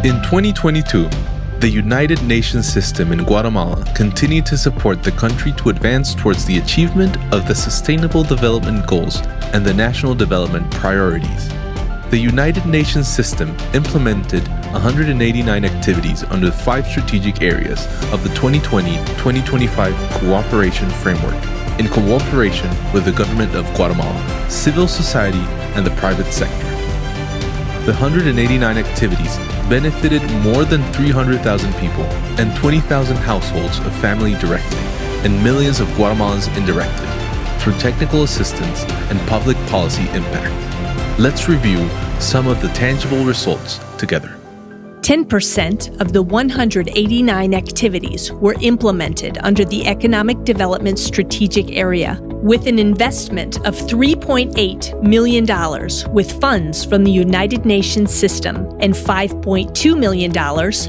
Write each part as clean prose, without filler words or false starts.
In 2022, the United Nations system in Guatemala continued to support the country to advance towards the achievement of the Sustainable Development Goals and the National Development Priorities. The United Nations system implemented 189 activities under the 5 strategic areas of the 2020-2025 Cooperation Framework, in cooperation with the Government of Guatemala, civil society, and the private sector. The 189 activities benefited more than 300,000 people and 20,000 households of family directly, and millions of Guatemalans indirectly, through technical assistance and public policy impact. Let's review some of the tangible results together. 10% of the 189 activities were implemented under the Economic Development Strategic Area, with an investment of $3.8 million with funds from the United Nations system and $5.2 million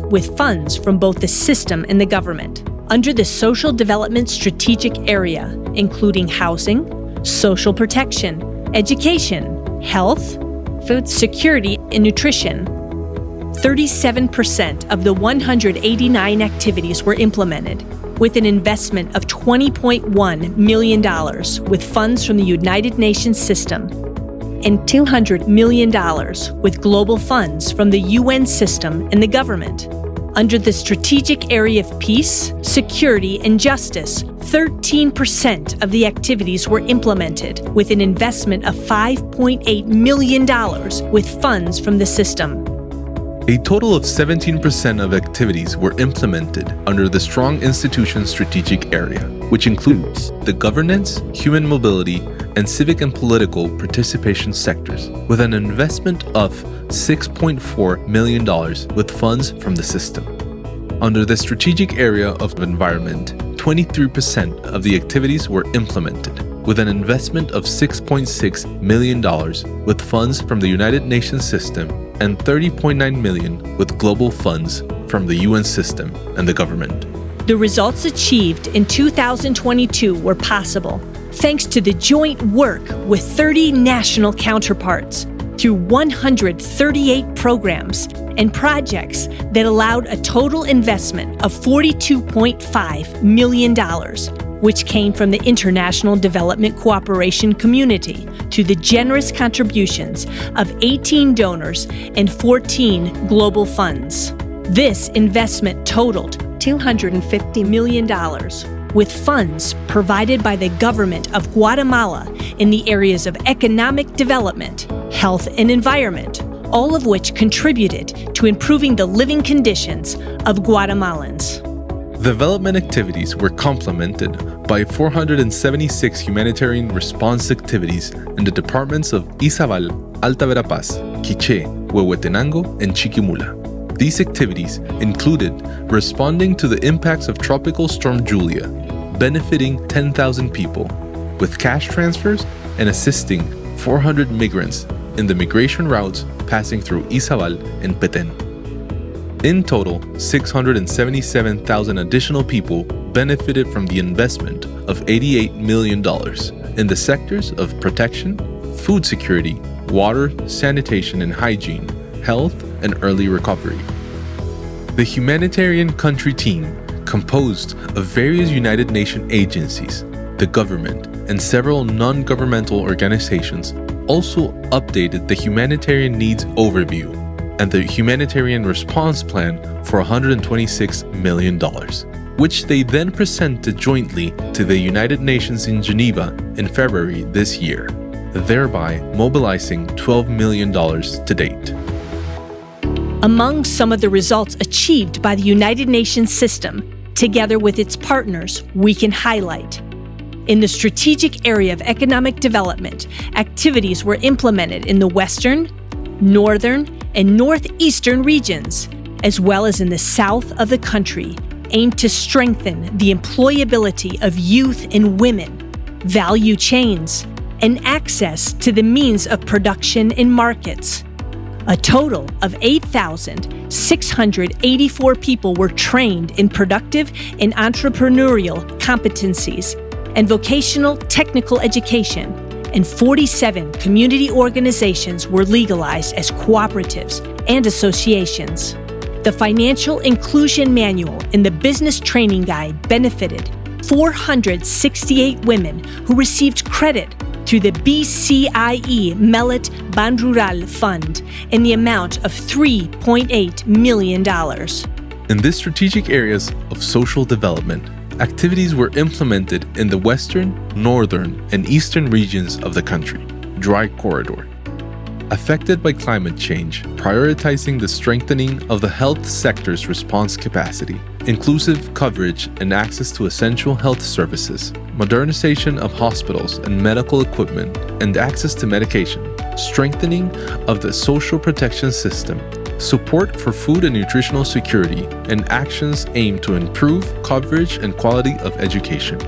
with funds from both the system and the government. Under the Social Development Strategic Area, including housing, social protection, education, health, food security, and nutrition, 37% of the 189 activities were implemented, with an investment of $20.1 million with funds from the United Nations system and $200 million with global funds from the UN system and the government. Under the strategic area of peace, security, and justice, 13% of the activities were implemented with an investment of $5.8 million with funds from the system. A total of 17% of activities were implemented under the Strong Institutions Strategic Area, which includes the governance, human mobility, and civic and political participation sectors, with an investment of $6.4 million with funds from the system. Under the Strategic Area of Environment, 23% of the activities were implemented, with an investment of $6.6 million with funds from the United Nations system and $30.9 million with global funds from the UN system and the government. The results achieved in 2022 were possible thanks to the joint work with 30 national counterparts through 138 programs and projects that allowed a total investment of $42.5 million, which came from the international development cooperation community to the generous contributions of 18 donors and 14 global funds. This investment totaled $250 million, with funds provided by the Government of Guatemala in the areas of economic development, health, and environment, all of which contributed to improving the living conditions of Guatemalans. Development activities were complemented by 476 humanitarian response activities in the departments of Izabal, Alta Verapaz, Quiché, Huehuetenango, and Chiquimula. These activities included responding to the impacts of Tropical Storm Julia, benefiting 10,000 people, with cash transfers and assisting 400 migrants in the migration routes passing through Izabal and Petén. In total, 677,000 additional people benefited from the investment of $88 million in the sectors of protection, food security, water, sanitation and hygiene, health, and early recovery. The humanitarian country team, composed of various United Nations agencies, the government, and several non-governmental organizations, also updated the humanitarian needs overview and the humanitarian response plan for $126 million, which they then presented jointly to the United Nations in Geneva in February this year, thereby mobilizing $12 million to date. Among some of the results achieved by the United Nations system, together with its partners, we can highlight: in the strategic area of economic development, activities were implemented in the western, northern, and northeastern regions, as well as in the south of the country, aimed to strengthen the employability of youth and women, value chains, and access to the means of production in markets. A total of 8,684 people were trained in productive and entrepreneurial competencies and vocational technical education, and 47 community organizations were legalized as cooperatives and associations. The Financial Inclusion Manual and the Business Training Guide benefited 468 women who received credit through the BCIE Melit Banrural Fund in the amount of $3.8 million. In the strategic areas of social development, activities were implemented in the western, northern, and eastern regions of the country, dry corridor. Affected by climate change, prioritizing the strengthening of the health sector's response capacity, inclusive coverage and access to essential health services, modernization of hospitals and medical equipment, and access to medication, strengthening of the social protection system, support for food and nutritional security, and actions aimed to improve coverage and quality of education.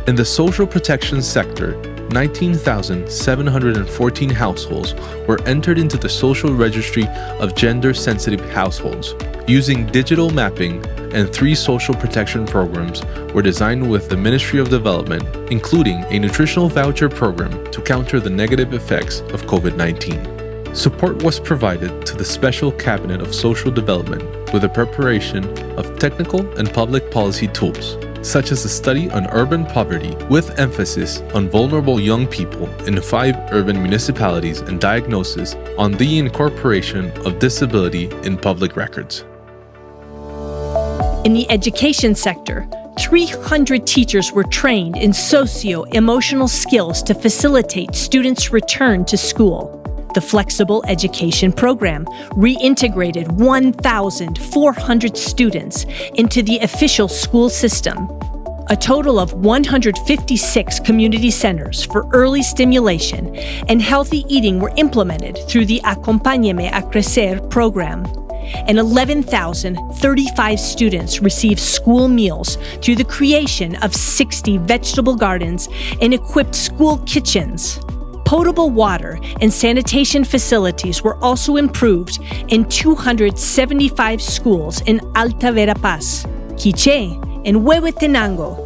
In the social protection sector, 19,714 households were entered into the social registry of gender-sensitive households. Using digital mapping, and 3 social protection programs were designed with the Ministry of Development, including a nutritional voucher program to counter the negative effects of COVID-19. Support was provided to the Special Cabinet of Social Development with the preparation of technical and public policy tools, such as a study on urban poverty with emphasis on vulnerable young people in 5 urban municipalities and diagnosis on the incorporation of disability in public records. In the education sector, 300 teachers were trained in socio-emotional skills to facilitate students' return to school. The Flexible Education Program reintegrated 1,400 students into the official school system. A total of 156 community centers for early stimulation and healthy eating were implemented through the Acompáñeme a Crecer program. And 11,035 students received school meals through the creation of 60 vegetable gardens and equipped school kitchens. Potable water and sanitation facilities were also improved in 275 schools in Alta Verapaz, Quiché, and Huehuetenango,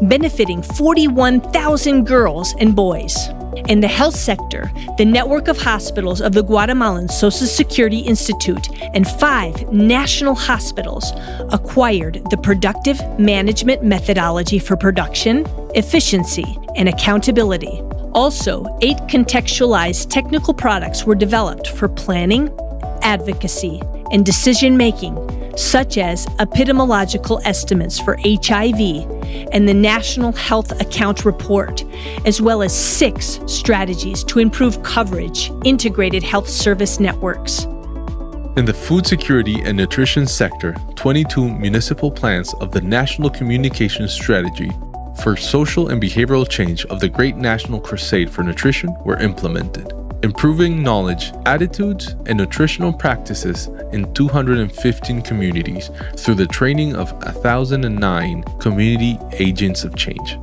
benefiting 41,000 girls and boys. In the health sector, the network of hospitals of the Guatemalan Social Security Institute and 5 national hospitals acquired the productive management methodology for production, efficiency, and accountability. Also, 8 contextualized technical products were developed for planning, advocacy, and decision-making, such as epidemiological estimates for HIV and the National Health Account Report, as well as 6 strategies to improve coverage, integrated health service networks. In the food security and nutrition sector, 22 municipal plans of the National Communication Strategy for Social and Behavioral Change of the Great National Crusade for Nutrition were implemented, improving knowledge, attitudes, and nutritional practices in 215 communities through the training of 1,009 community agents of change.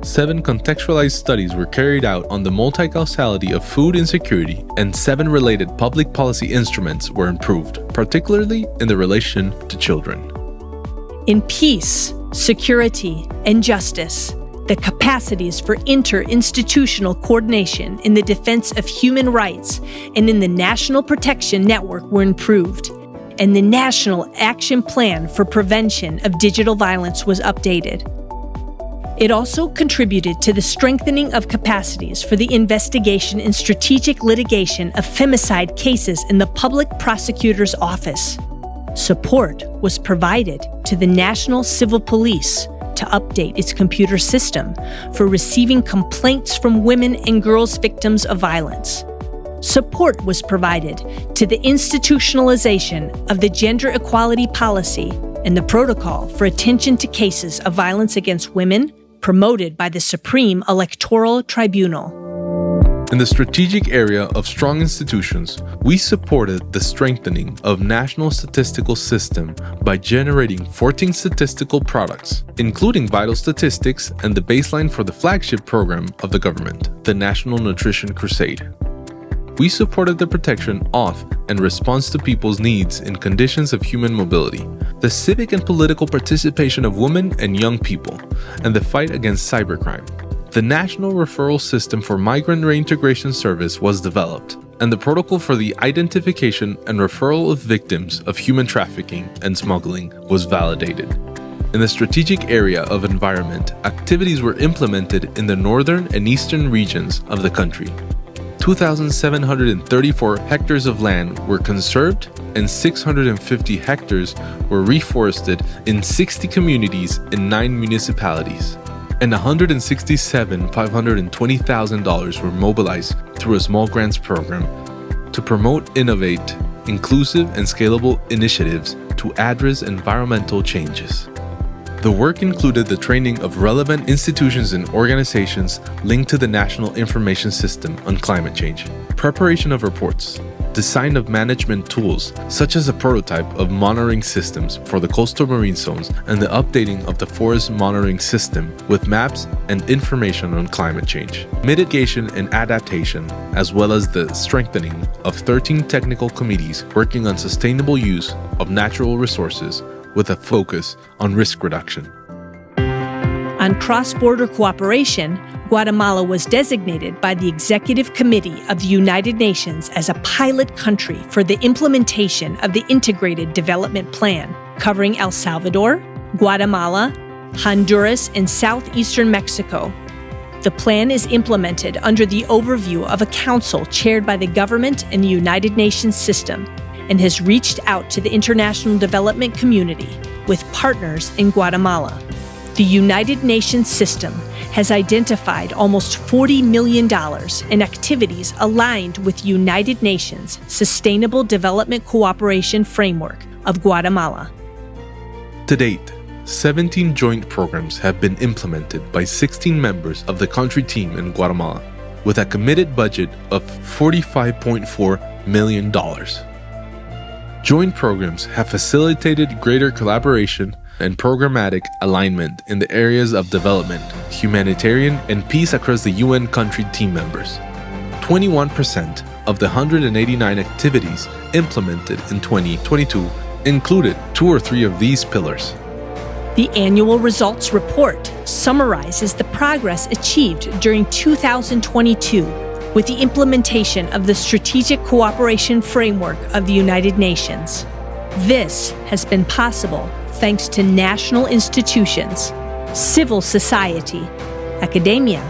7 contextualized studies were carried out on the multi-causality of food insecurity, and 7 related public policy instruments were improved, particularly in the relation to children. In peace, security, and justice, the capacities for interinstitutional coordination in the defense of human rights and in the National Protection Network were improved, and the National Action Plan for Prevention of Digital Violence was updated. It also contributed to the strengthening of capacities for the investigation and strategic litigation of femicide cases in the Public Prosecutor's Office. Support was provided to the National Civil Police to update its computer system for receiving complaints from women and girls victims of violence. Support was provided to the institutionalization of the gender equality policy and the protocol for attention to cases of violence against women promoted by the Supreme Electoral Tribunal. In the strategic area of strong institutions, we supported the strengthening of national statistical system by generating 14 statistical products, including vital statistics and the baseline for the flagship program of the government, the National Nutrition Crusade. We supported the protection of and response to people's needs in conditions of human mobility, the civic and political participation of women and young people, and the fight against cybercrime. The National Referral System for Migrant Reintegration Service was developed, and the protocol for the identification and referral of victims of human trafficking and smuggling was validated. In the strategic area of environment, activities were implemented in the northern and eastern regions of the country. 2,734 hectares of land were conserved and 650 hectares were reforested in 60 communities in 9 municipalities. And $167,520,000 were mobilized through a small grants program to promote, innovate, inclusive and scalable initiatives to address environmental changes. The work included the training of relevant institutions and organizations linked to the National Information System on Climate Change, preparation of reports, design of management tools such as a prototype of monitoring systems for the coastal marine zones and the updating of the forest monitoring system with maps and information on climate change, mitigation and adaptation, as well as the strengthening of 13 technical committees working on sustainable use of natural resources with a focus on risk reduction. On cross-border cooperation, Guatemala was designated by the Executive Committee of the United Nations as a pilot country for the implementation of the Integrated Development Plan, covering El Salvador, Guatemala, Honduras, and southeastern Mexico. The plan is implemented under the overview of a council chaired by the government and the United Nations system, and has reached out to the international development community with partners in Guatemala. The United Nations system has identified almost $40 million in activities aligned with United Nations Sustainable Development Cooperation Framework of Guatemala. To date, 17 joint programs have been implemented by 16 members of the country team in Guatemala, with a committed budget of $45.4 million. Joint programs have facilitated greater collaboration and programmatic alignment in the areas of development, humanitarian, and peace across the UN country team members. 21% of the 189 activities implemented in 2022 included 2 or 3 of these pillars. The annual results report summarizes the progress achieved during 2022 with the implementation of the Strategic Cooperation Framework of the United Nations. This has been possible thanks to national institutions, civil society, academia,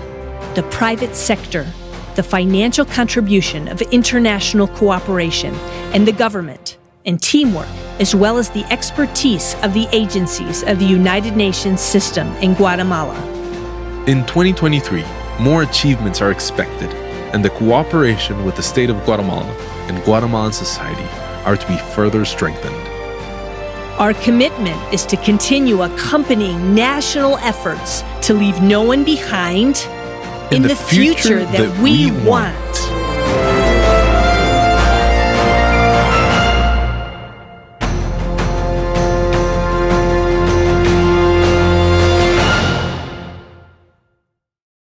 the private sector, the financial contribution of international cooperation, and the government, and teamwork, as well as the expertise of the agencies of the United Nations system in Guatemala. In 2023, more achievements are expected, and the cooperation with the state of Guatemala and Guatemalan society are to be further strengthened. Our commitment is to continue accompanying national efforts to leave no one behind in the future that we want.